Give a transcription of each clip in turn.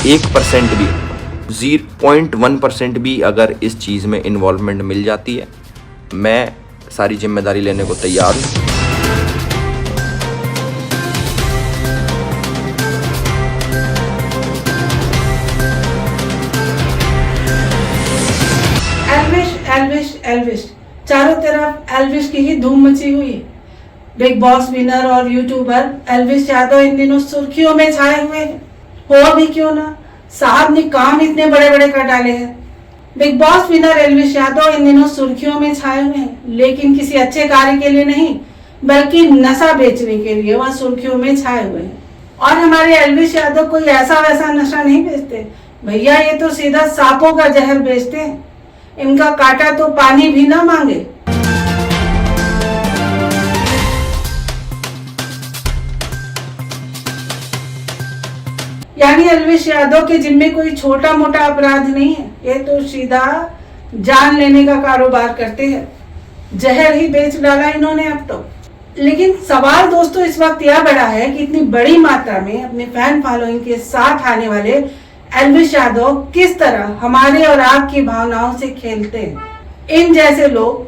1% भी, 0.1% भी अगर इस चीज़ में इन्वॉल्वमेंट मिल जाती है, मैं सारी जिम्मेदारी लेने को तैयार हूँ। एल्विश एल्विश चारों तरफ एल्विश की ही धूम मची हुई है। बिग बॉस विनर और यूट्यूबर एल्विश यादव इन दिनों सुर्खियों में छाए हुए हैं। हो भी क्यों ना, साहब ने काम इतने बड़े बड़े कर डाले हैं। Bigg Boss winner Elvish Yadav इन दिनों सुर्खियों में छाए हुए हैं, लेकिन किसी अच्छे कार्य के लिए नहीं, बल्कि नशा बेचने के लिए वह सुर्खियों में छाए हुए हैं। और हमारे एल्विश यादव कोई ऐसा वैसा नशा नहीं बेचते भैया, ये तो सीधा सांपों का जहर बेचते हैं। इनका काटा तो पानी भी ना मांगे। यानी एल्विश यादव के जिम्मे कोई छोटा मोटा अपराध नहीं है, ये तो सीधा जान लेने का कारोबार करते हैं। जहर ही बेच डाला इन्होंने अब तो। लेकिन सवाल दोस्तों इस वक्त यह बड़ा है कि इतनी बड़ी मात्रा में अपने फैन फॉलोइंग के साथ आने वाले एल्विश यादव किस तरह हमारे और आपकी भावनाओं से खेलते हैं। इन जैसे लोग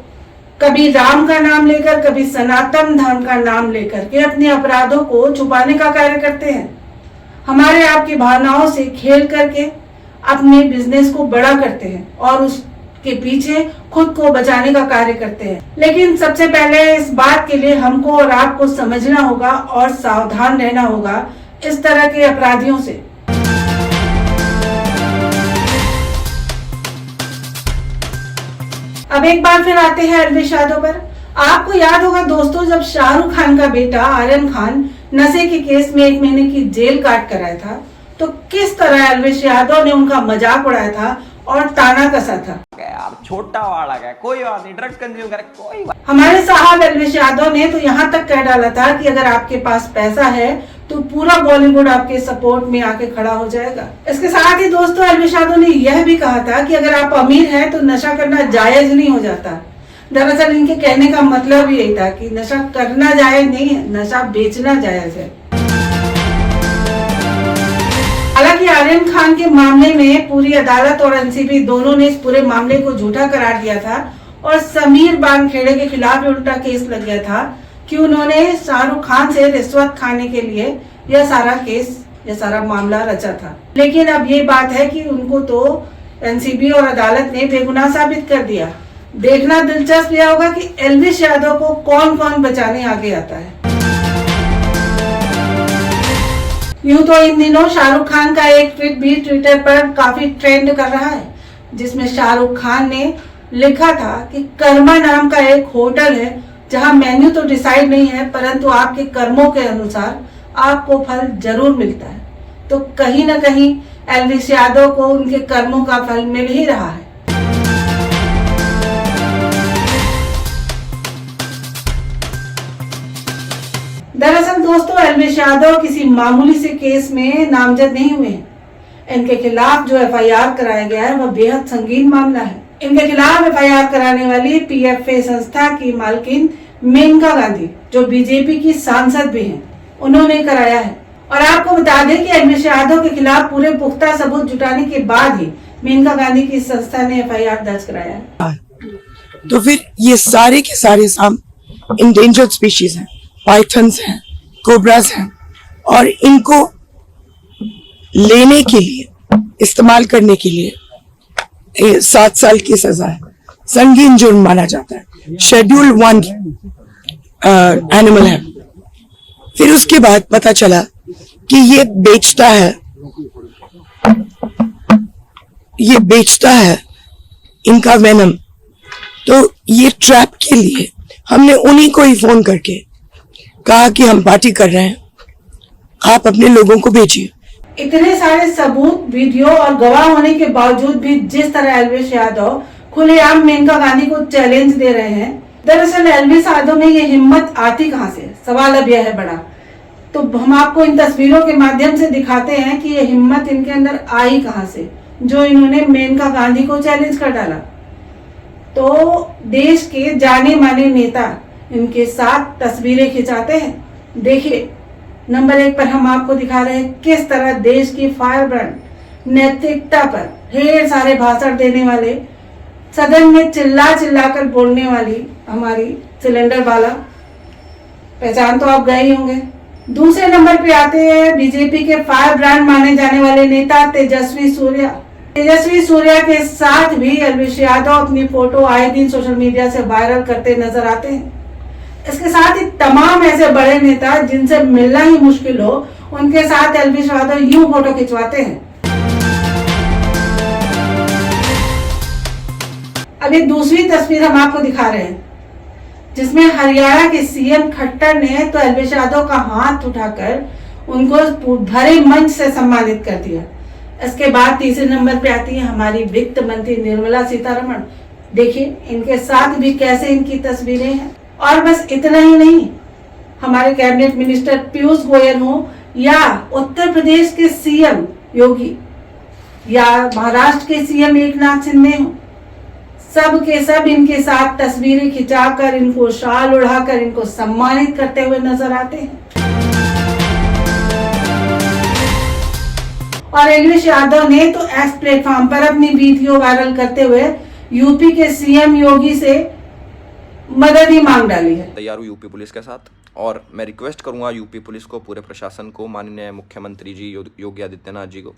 कभी राम का नाम लेकर, कभी सनातन धर्म का नाम लेकर के अपने अपराधों को छुपाने का कार्य करते हैं। हमारे आपकी भावनाओं से खेल करके अपने बिजनेस को बड़ा करते हैं और उसके पीछे खुद को बचाने का कार्य करते हैं। लेकिन सबसे पहले इस बात के लिए हमको और आपको समझना होगा और सावधान रहना होगा इस तरह के अपराधियों से। अब एक बार फिर आते हैं एल्विश यादव पर। आपको याद होगा दोस्तों, जब शाहरुख खान का बेटा आर्यन खान नशे के केस में 1 महीने की जेल काट कर आया था, तो किस तरह एल्विश यादव ने उनका मजाक उड़ाया था और ताना कसा था। यार छोटा वाला है, कोई बात नहीं, ड्रग्स कंज्यूम करे कोई बात। हमारे साहब एल्विश यादव ने तो यहाँ तक कह डाला था कि अगर आपके पास पैसा है तो पूरा बॉलीवुड आपके सपोर्ट में आके खड़ा हो जाएगा। इसके साथ ही दोस्तों एल्विश यादव ने यह भी कहा था कि अगर आप अमीर हैं तो नशा करना जायज नहीं हो जाता। दरअसल इनके कहने का मतलब यही था कि नशा करना जायज नहीं है, नशा बेचना जायज है। हालांकि आर्यन खान के मामले में पूरी अदालत और एनसीबी दोनों ने इस पूरे मामले को झूठा करार दिया था और समीर बानखेड़े के खिलाफ उल्टा केस लग गया था कि उन्होंने शाहरुख खान से रिश्वत खाने के लिए यह सारा मामला रचा था। लेकिन अब ये बात है कि उनको तो एनसीबी और अदालत ने बेगुनाह साबित कर दिया। देखना दिलचस्प यह होगा कि एल्विश यादव को कौन कौन बचाने आगे आता है। यूं तो इन दिनों शाहरुख खान का एक ट्वीट भी ट्विटर पर काफी ट्रेंड कर रहा है, जिसमें शाहरुख खान ने लिखा था कि कर्मा नाम का एक होटल है जहां मेन्यू तो डिसाइड नहीं है, परंतु आपके कर्मों के अनुसार आपको फल जरूर मिलता है। तो कहीं ना कहीं एल्विश यादव को उनके कर्मों का फल मिल ही रहा है। दरअसल दोस्तों एल्विश यादव किसी मामूली से केस में नामजद नहीं हुए हैं। इनके खिलाफ जो एफआईआर कराया गया है वह बेहद संगीन मामला है। इनके खिलाफ एफआईआर कराने वाली पीएफए संस्था की मालकिन मेनका गांधी, जो बीजेपी की सांसद भी हैं, उन्होंने कराया है। और आपको बता दें कि एल्विश यादव के खिलाफ पूरे पुख्ता सबूत जुटाने के बाद ही मेनका गांधी की संस्था ने एफआईआर दर्ज कराया है। तो फिर ये सारे के सारे इंडेंजर्ड स्पीशीज हैं, पाइथन्स हैं, कोबरास हैं, और इनको लेने के लिए, इस्तेमाल करने के लिए 7 साल की सजा है, संगीन जुर्म माना जाता है। शेड्यूल 1 एनिमल है। फिर उसके बाद पता चला कि ये बेचता है इनका वेनम। तो ये ट्रैप के लिए हमने उन्हीं को ही फोन करके कहा कि हम पार्टी कर रहे हैं, आप अपने लोगों को भेजिए। इतने सारे सबूत, वीडियो और गवाह होने के बावजूद भी जिस तरह एल्विश यादव खुलेआम मेनका गांधी को चैलेंज दे रहे हैं, दरअसल एल्विश यादव में ये हिम्मत आती कहां से, सवाल अब यह है बड़ा। तो हम आपको इन तस्वीरों के माध्यम से दिखाते हैं कि ये हिम्मत इनके अंदर आई कहां से, जो इन्होंने मेनका गांधी को चैलेंज कर डाला। तो देश के जाने माने नेता इनके साथ तस्वीरें खिंचाते हैं। देखिए, नंबर 1 पर हम आपको दिखा रहे हैं किस तरह देश की फायर ब्रांड नैतिकता पर ढेर सारे भाषण देने वाले, सदन में चिल्ला चिल्ला कर बोलने वाली हमारी सिलेंडर वाला, पहचान तो आप गए ही होंगे। दूसरे नंबर पे आते हैं बीजेपी के फायर ब्रांड माने जाने वाले नेता तेजस्वी सूर्या। तेजस्वी सूर्या के साथ भी अलविश यादव अपनी फोटो आए दिन सोशल मीडिया से वायरल करते नजर आते हैं। इसके साथ ही तमाम ऐसे बड़े नेता जिनसे मिलना ही मुश्किल हो, उनके साथ अलविश यादव यूं फोटो खिंचवाते हैं। अब एक दूसरी तस्वीर हम आपको दिखा रहे हैं, जिसमें हरियाणा के सीएम खट्टर ने तो अलविश यादव का हाथ उठाकर उनको भरे मंच से सम्मानित कर दिया। इसके बाद तीसरे नंबर पे आती है हमारी वित्त मंत्री निर्मला सीतारमण। देखिए इनके साथ भी कैसे इनकी तस्वीरें हैं। और बस इतना ही नहीं, हमारे कैबिनेट मिनिस्टर पीयूष गोयल हो या उत्तर प्रदेश के सीएम योगी या महाराष्ट्र के सीएम एकनाथ शिंदे हो, सब के सब इनके साथ तस्वीरें खिंचाकर, इनको शाल उड़ाकर इनको सम्मानित करते हुए नजर आते हैं। और अलविश यादव ने तो एक्स प्लेटफॉर्म पर अपनी वीडियो वायरल करते हुए यूपी के सीएम योगी से मदद ही मांग डाली है। तैयार हूँ यूपी पुलिस के साथ, और मैं रिक्वेस्ट करूंगा यूपी पुलिस को, पूरे प्रशासन को, माननीय मुख्यमंत्री जी योगी आदित्यनाथ जी को,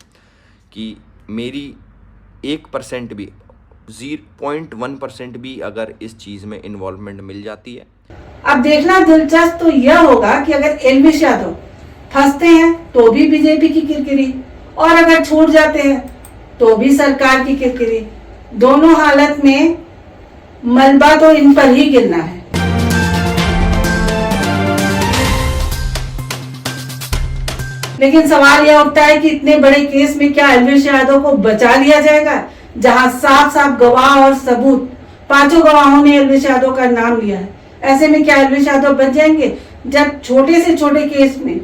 कि मेरी 1% भी 0.1% भी अगर इस चीज में इन्वॉल्वमेंट मिल जाती है। अब देखना दिलचस्प तो यह होगा कि अगर अलविश यादव फंसते हैं तो भी बीजेपी की किरकिरी, और अगर छूट जाते हैं तो भी सरकार की किरकिरी। दोनों हालत में मलबा तो इन पर ही गिरना है। लेकिन सवाल यह उठता है कि इतने बड़े केस में क्या अलविश यादव को बचा लिया जाएगा, जहां साफ साफ गवाह और सबूत, 5 गवाहों ने अलविश यादव का नाम लिया है। ऐसे में क्या अलविश यादव बच जाएंगे, जब छोटे से छोटे केस में,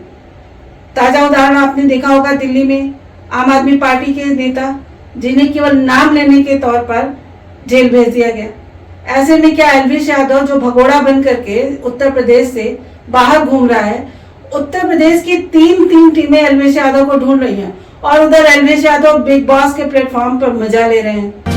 ताजा उदाहरण आपने देखा होगा दिल्ली में आम आदमी पार्टी के नेता जिन्हें केवल नाम लेने के तौर पर जेल भेज दिया गया। ऐसे में क्या अलविश यादव जो भगोड़ा बन करके उत्तर प्रदेश से बाहर घूम रहा है, उत्तर प्रदेश की तीन टीमें अलविश यादव को ढूंढ रही हैं, और उधर अलविश यादव बिग बॉस के प्लेटफॉर्म पर मजा ले रहे हैं।